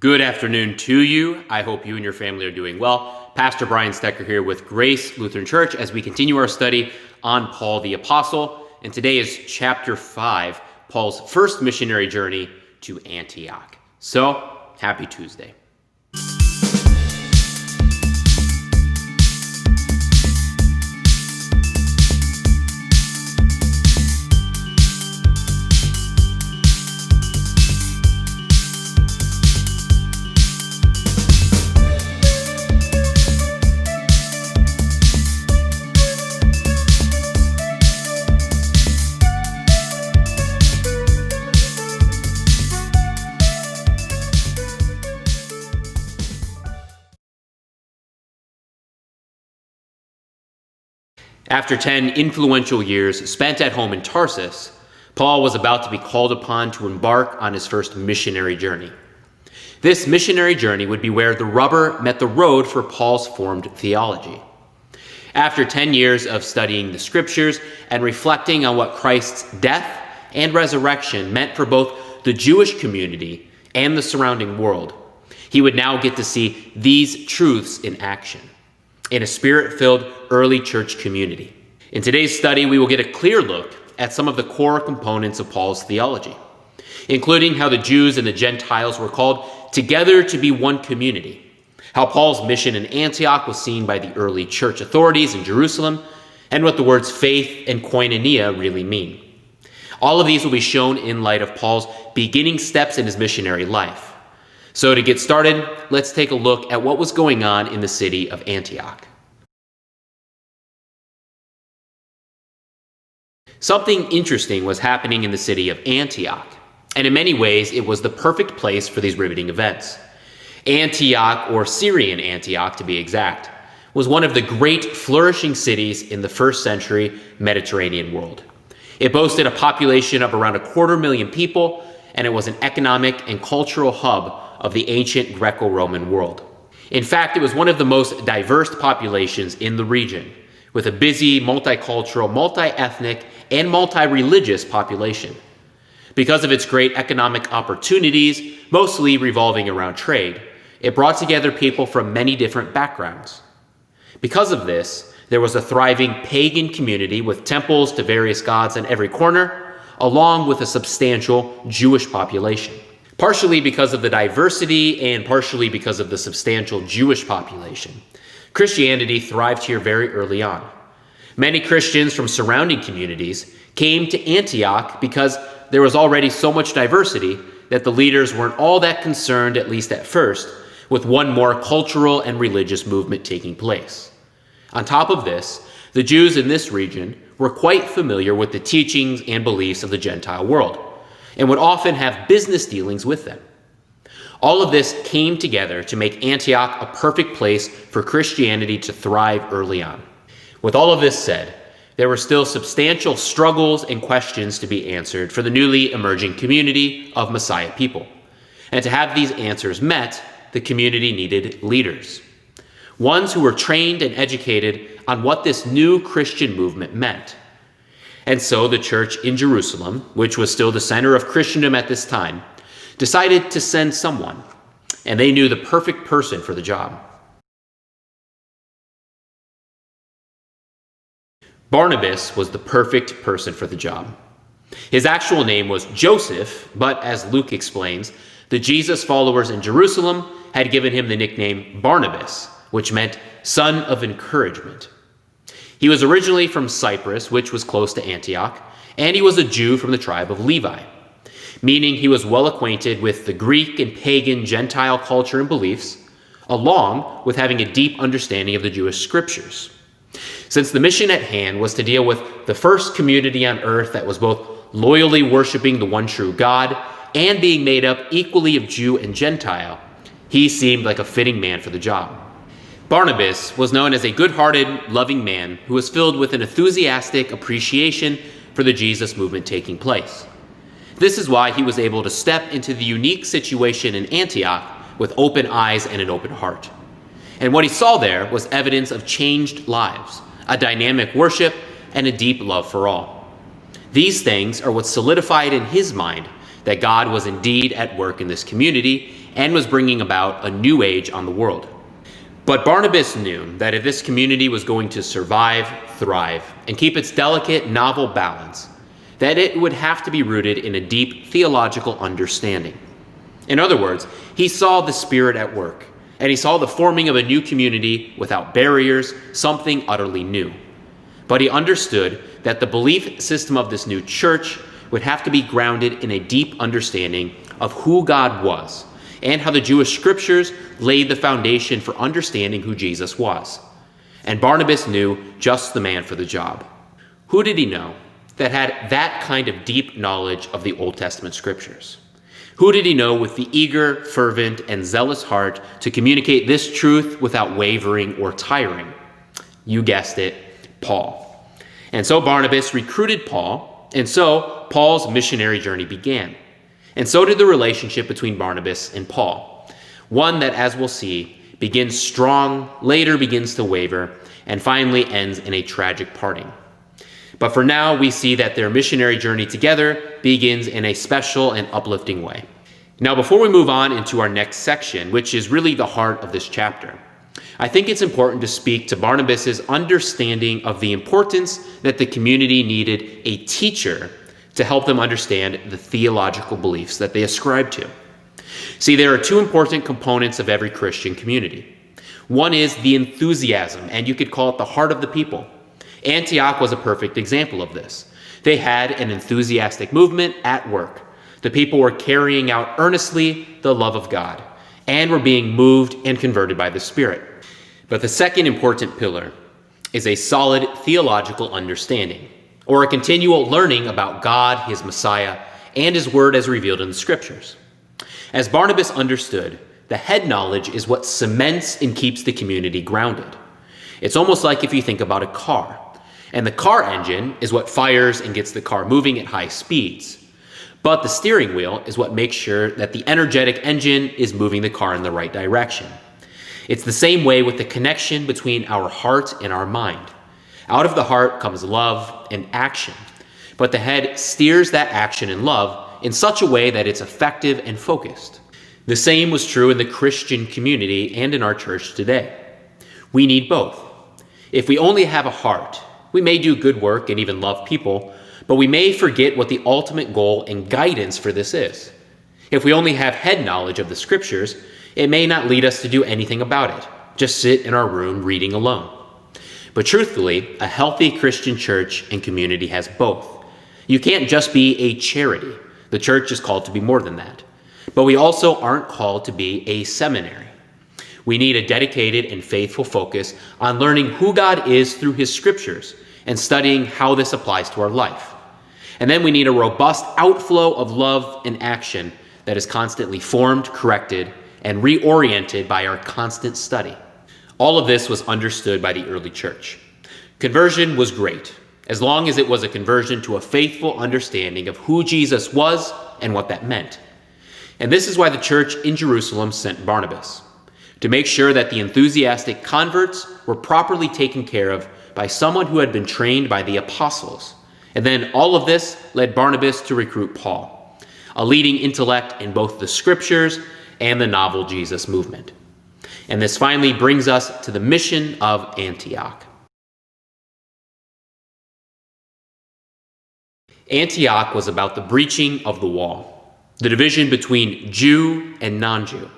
Good afternoon to you. I hope you and your family are doing well. Pastor Bryan Stecker here with Grace Lutheran Church as we continue our study on Paul the Apostle. And today is chapter 5, Paul's first missionary journey to Antioch. So, happy Tuesday. After 10 influential years spent at home in Tarsus, Paul was about to be called upon to embark on his first missionary journey. This missionary journey would be where the rubber met the road for Paul's formed theology. After 10 years of studying the scriptures and reflecting on what Christ's death and resurrection meant for both the Jewish community and the surrounding world, he would now get to see these truths in action in a spirit-filled early church community. In today's study, we will get a clear look at some of the core components of Paul's theology, including how the Jews and the Gentiles were called together to be one community, how Paul's mission in Antioch was seen by the early church authorities in Jerusalem, and what the words faith and koinonia really mean. All of these will be shown in light of Paul's beginning steps in his missionary life. So to get started, let's take a look at what was going on in the city of Antioch. Something interesting was happening in the city of Antioch, and in many ways it was the perfect place for these riveting events. Antioch, or Syrian Antioch to be exact, was one of the great flourishing cities in the first century Mediterranean world. It boasted a population of around 250,000 people, and it was an economic and cultural hub of the ancient Greco-Roman world. In fact, it was one of the most diverse populations in the region, with a busy, multicultural, multi-ethnic, and multi-religious population. Because of its great economic opportunities, mostly revolving around trade, it brought together people from many different backgrounds. Because of this, there was a thriving pagan community with temples to various gods in every corner, along with a substantial Jewish population. Partially because of the diversity and partially because of the substantial Jewish population, Christianity thrived here very early on. Many Christians from surrounding communities came to Antioch because there was already so much diversity that the leaders weren't all that concerned, at least at first, with one more cultural and religious movement taking place. On top of this, the Jews in this region were quite familiar with the teachings and beliefs of the Gentile world, and would often have business dealings with them. All of this came together to make Antioch a perfect place for Christianity to thrive early on. With all of this said, there were still substantial struggles and questions to be answered for the newly emerging community of Messiah people. And to have these answers met, the community needed leaders. Ones who were trained and educated on what this new Christian movement meant. And so the church in Jerusalem, which was still the center of Christendom at this time, decided to send someone, and they knew the perfect person for the job. Barnabas was the perfect person for the job. His actual name was Joseph, but as Luke explains, the Jesus followers in Jerusalem had given him the nickname Barnabas, which meant son of encouragement. He was originally from Cyprus, which was close to Antioch, and he was a Jew from the tribe of Levi, meaning he was well acquainted with the Greek and pagan Gentile culture and beliefs, along with having a deep understanding of the Jewish scriptures. Since the mission at hand was to deal with the first community on earth that was both loyally worshiping the one true God and being made up equally of Jew and Gentile, he seemed like a fitting man for the job. Barnabas was known as a good-hearted, loving man who was filled with an enthusiastic appreciation for the Jesus movement taking place. This is why he was able to step into the unique situation in Antioch with open eyes and an open heart. And what he saw there was evidence of changed lives, a dynamic worship, and a deep love for all. These things are what solidified in his mind that God was indeed at work in this community and was bringing about a new age on the world. But Barnabas knew that if this community was going to survive, thrive, and keep its delicate, novel balance, that it would have to be rooted in a deep theological understanding. In other words, he saw the Spirit at work, and he saw the forming of a new community without barriers, something utterly new. But he understood that the belief system of this new church would have to be grounded in a deep understanding of who God was and how the Jewish scriptures laid the foundation for understanding who Jesus was. And Barnabas knew just the man for the job. Who did he know that had that kind of deep knowledge of the Old Testament scriptures? Who did he know with the eager, fervent, and zealous heart to communicate this truth without wavering or tiring? You guessed it, Paul. And so Barnabas recruited Paul, and so Paul's missionary journey began. And so did the relationship between Barnabas and Paul, one that, as we'll see, begins strong, later begins to waver, and finally ends in a tragic parting. But for now, we see that their missionary journey together begins in a special and uplifting way. Now, before we move on into our next section, which is really the heart of this chapter, I think it's important to speak to Barnabas's understanding of the importance that the community needed a teacher to help them understand the theological beliefs that they ascribe to. See, there are two important components of every Christian community. One is the enthusiasm, and you could call it the heart of the people. Antioch was a perfect example of this. They had an enthusiastic movement at work. The people were carrying out earnestly the love of God and were being moved and converted by the Spirit. But the second important pillar is a solid theological understanding, or a continual learning about God, his Messiah, and his word as revealed in the scriptures. As Barnabas understood, the head knowledge is what cements and keeps the community grounded. It's almost like if you think about a car, and the car engine is what fires and gets the car moving at high speeds. But the steering wheel is what makes sure that the energetic engine is moving the car in the right direction. It's the same way with the connection between our heart and our mind. Out of the heart comes love and action, but the head steers that action and love in such a way that it's effective and focused. The same was true in the Christian community and in our church today. We need both. If we only have a heart, we may do good work and even love people, but we may forget what the ultimate goal and guidance for this is. If we only have head knowledge of the scriptures, it may not lead us to do anything about it, just sit in our room reading alone. But truthfully, a healthy Christian church and community has both. You can't just be a charity. The church is called to be more than that. But we also aren't called to be a seminary. We need a dedicated and faithful focus on learning who God is through his scriptures and studying how this applies to our life. And then we need a robust outflow of love and action that is constantly formed, corrected, and reoriented by our constant study. All of this was understood by the early church. Conversion was great, as long as it was a conversion to a faithful understanding of who Jesus was and what that meant. And this is why the church in Jerusalem sent Barnabas, to make sure that the enthusiastic converts were properly taken care of by someone who had been trained by the apostles. And then all of this led Barnabas to recruit Paul, a leading intellect in both the scriptures and the novel Jesus movement. And this finally brings us to the mission of Antioch. Antioch was about the breaching of the wall, the division between Jew and non-Jew.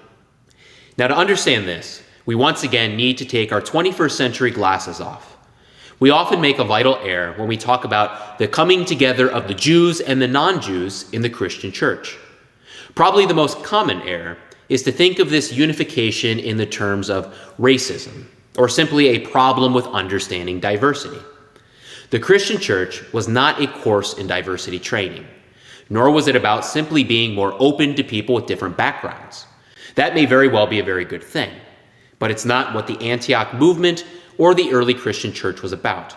Now, to understand this, we once again need to take our 21st century glasses off. We often make a vital error when we talk about the coming together of the Jews and the non-Jews in the Christian church. Probably the most common error is to think of this unification in the terms of racism, or simply a problem with understanding diversity. The Christian church was not a course in diversity training, nor was it about simply being more open to people with different backgrounds. That may very well be a very good thing, but it's not what the Antioch movement or the early Christian church was about.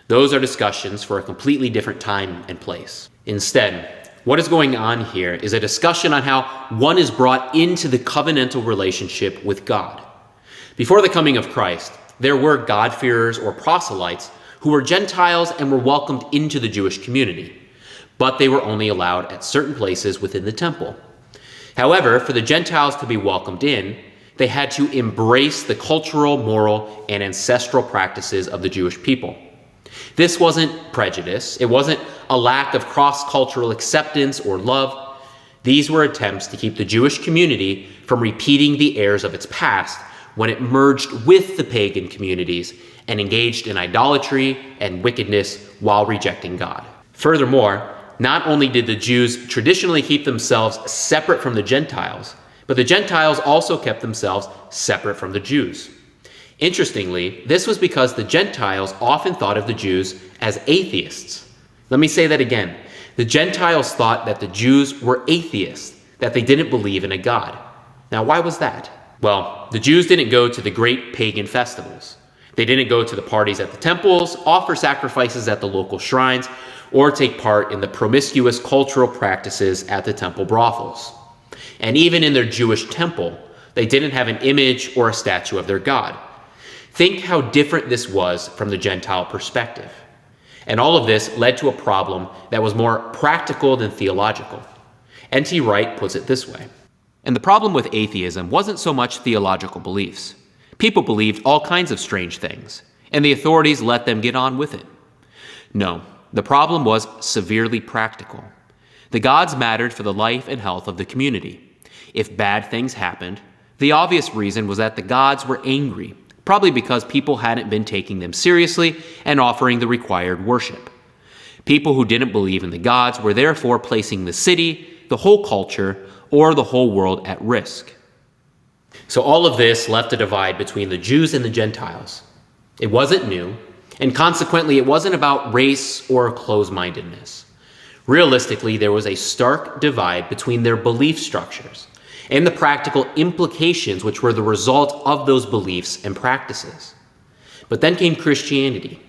Those are discussions for a completely different time and place. Instead, what is going on here is a discussion on how one is brought into the covenantal relationship with God. Before the coming of Christ, there were God-fearers or proselytes who were Gentiles and were welcomed into the Jewish community. but they were only allowed at certain places within the temple. However, for the Gentiles to be welcomed in, they had to embrace the cultural, moral, and ancestral practices of the Jewish people. This wasn't prejudice. It wasn't a lack of cross-cultural acceptance or love. These were attempts to keep the Jewish community from repeating the errors of its past when it merged with the pagan communities and engaged in idolatry and wickedness while rejecting God. Furthermore, not only did the Jews traditionally keep themselves separate from the Gentiles, but the Gentiles also kept themselves separate from the Jews. Interestingly, this was because the Gentiles often thought of the Jews as atheists. Let me say that again. The Gentiles thought that the Jews were atheists, that they didn't believe in a God. Now, why was that? Well, the Jews didn't go to the great pagan festivals. They didn't go to the parties at the temples, offer sacrifices at the local shrines, or take part in the promiscuous cultural practices at the temple brothels. And even in their Jewish temple, they didn't have an image or a statue of their God. Think how different this was from the Gentile perspective. And all of this led to a problem that was more practical than theological. N.T. Wright puts it this way. And the problem with atheism wasn't so much theological beliefs. People believed all kinds of strange things, and the authorities let them get on with it. No, the problem was severely practical. The gods mattered for the life and health of the community. If bad things happened, the obvious reason was that the gods were angry, probably because people hadn't been taking them seriously and offering the required worship. People who didn't believe in the gods were therefore placing the city, the whole culture, or the whole world at risk. So all of this left a divide between the Jews and the Gentiles. It wasn't new, and consequently it wasn't about race or close-mindedness. Realistically, there was a stark divide between their belief structures and the practical implications which were the result of those beliefs and practices. But then came Christianity,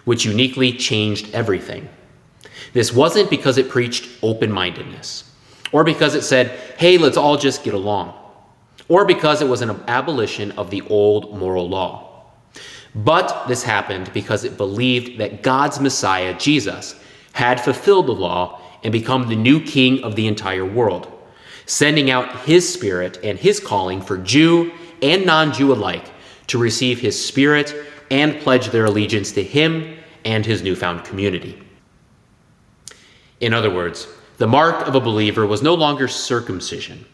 which uniquely changed everything. This wasn't because it preached open-mindedness, or because it said, hey, let's all just get along, or because it was an abolition of the old moral law. But this happened because it believed that God's Messiah, Jesus, had fulfilled the law and become the new king of the entire world, sending out his Spirit and his calling for Jew and non-Jew alike to receive his Spirit and pledge their allegiance to him and his newfound community. In other words, the mark of a believer was no longer circumcision.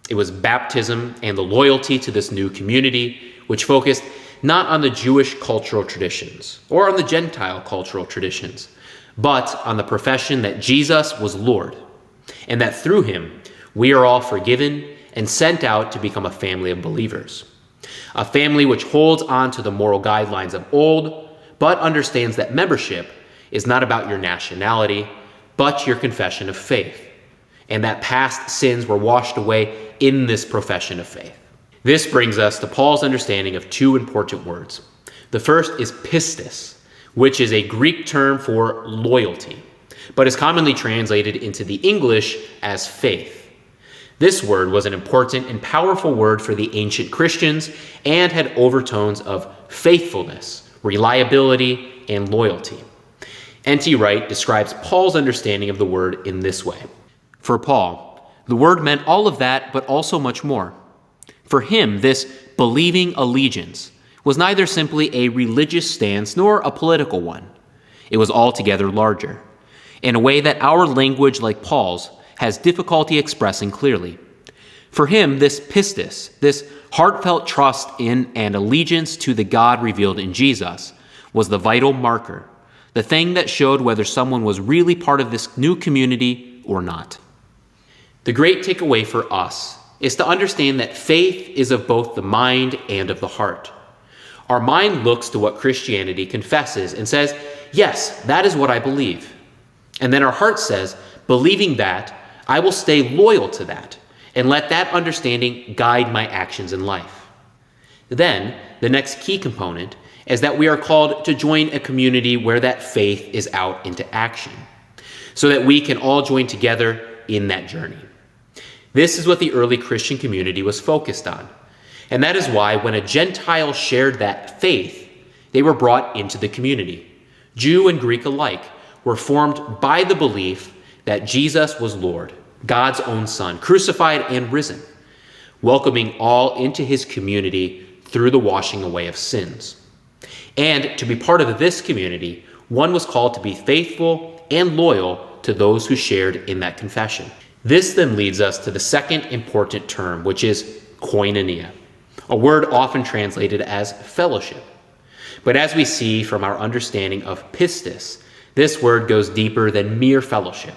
It was baptism and the loyalty to this new community, which focused not on the Jewish cultural traditions or on the Gentile cultural traditions, but on the profession that Jesus was Lord, and that through him, we are all forgiven and sent out to become a family of believers. A family which holds on to the moral guidelines of old, but understands that membership is not about your nationality, but your confession of faith, and that past sins were washed away in this profession of faith. This brings us to Paul's understanding of two important words. The first is pistis, which is a Greek term for loyalty, but is commonly translated into the English as faith. This word was an important and powerful word for the ancient Christians and had overtones of faithfulness, reliability, and loyalty. N.T. Wright describes Paul's understanding of the word in this way. For Paul, the word meant all of that, but also much more. For him, this believing allegiance was neither simply a religious stance nor a political one. It was altogether larger, in a way that our language, like Paul's, has difficulty expressing clearly. For him, this pistis, this heartfelt trust in and allegiance to the God revealed in Jesus, was the vital marker, the thing that showed whether someone was really part of this new community or not. The great takeaway for us is to understand that faith is of both the mind and of the heart. Our mind looks to what Christianity confesses and says, yes, that is what I believe. And then our heart says, believing that, I will stay loyal to that and let that understanding guide my actions in life. Then, the next key component is that we are called to join a community where that faith is out into action, so that we can all join together in that journey. This is what the early Christian community was focused on. And that is why when a Gentile shared that faith, they were brought into the community. Jew and Greek alike were formed by the belief that Jesus was Lord, God's own Son, crucified and risen, welcoming all into his community through the washing away of sins. And to be part of this community, one was called to be faithful and loyal to those who shared in that confession. This then leads us to the second important term, which is koinonia, a word often translated as fellowship. But as we see from our understanding of pistis, this word goes deeper than mere fellowship.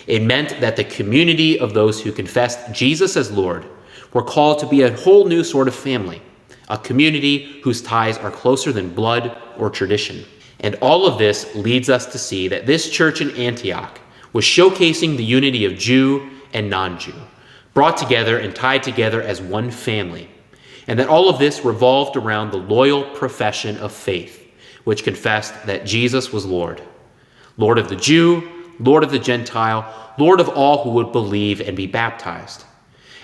It meant that the community of those who confessed Jesus as Lord were called to be a whole new sort of family, a community whose ties are closer than blood or tradition. And all of this leads us to see that this church in Antioch was showcasing the unity of Jew and non-Jew, brought together and tied together as one family, and that all of this revolved around the loyal profession of faith, which confessed that Jesus was Lord, Lord of the Jew, Lord of the Gentile, Lord of all who would believe and be baptized.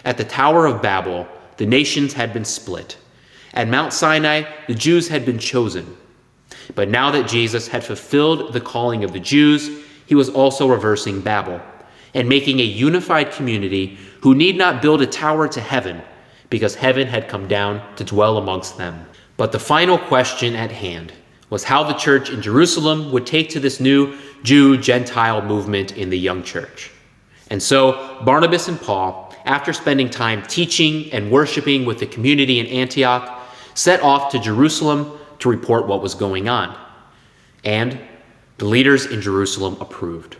At the Tower of Babel, the nations had been split. At Mount Sinai, the Jews had been chosen. But now that Jesus had fulfilled the calling of the Jews, he was also reversing Babel and making a unified community who need not build a tower to heaven, because heaven had come down to dwell amongst them. But the final question at hand was how the church in Jerusalem would take to this new Jew-Gentile movement in the young church. And so Barnabas and Paul, after spending time teaching and worshiping with the community in Antioch, set off to Jerusalem to report what was going on. And the leaders in Jerusalem approved.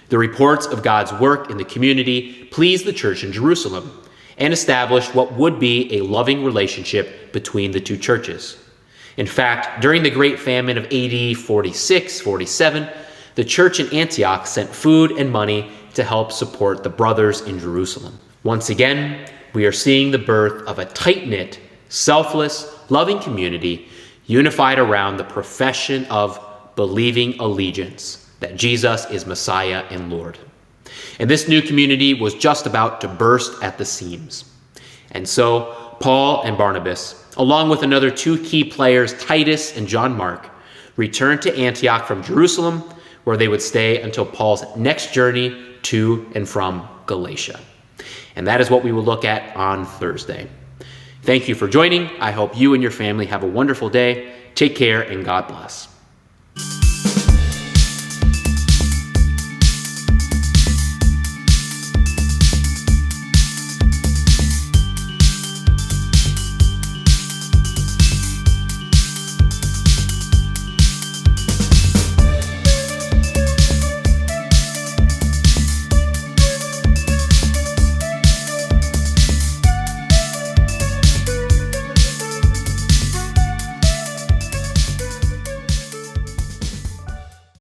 The reports of God's work in the community pleased the church in Jerusalem and established what would be a loving relationship between the two churches. In fact, during the Great Famine of AD 46-47, the church in Antioch sent food and money to help support the brothers in Jerusalem. Once again, we are seeing the birth of a tight-knit, selfless, loving community unified around the profession of believing allegiance that Jesus is Messiah and Lord. And this new community was just about to burst at the seams. And so Paul and Barnabas, along with another two key players, Titus and John Mark, returned to Antioch from Jerusalem, where they would stay until Paul's next journey to and from Galatia. And that is what we will look at on Thursday. Thank you for joining. I hope you and your family have a wonderful day. Take care and God bless.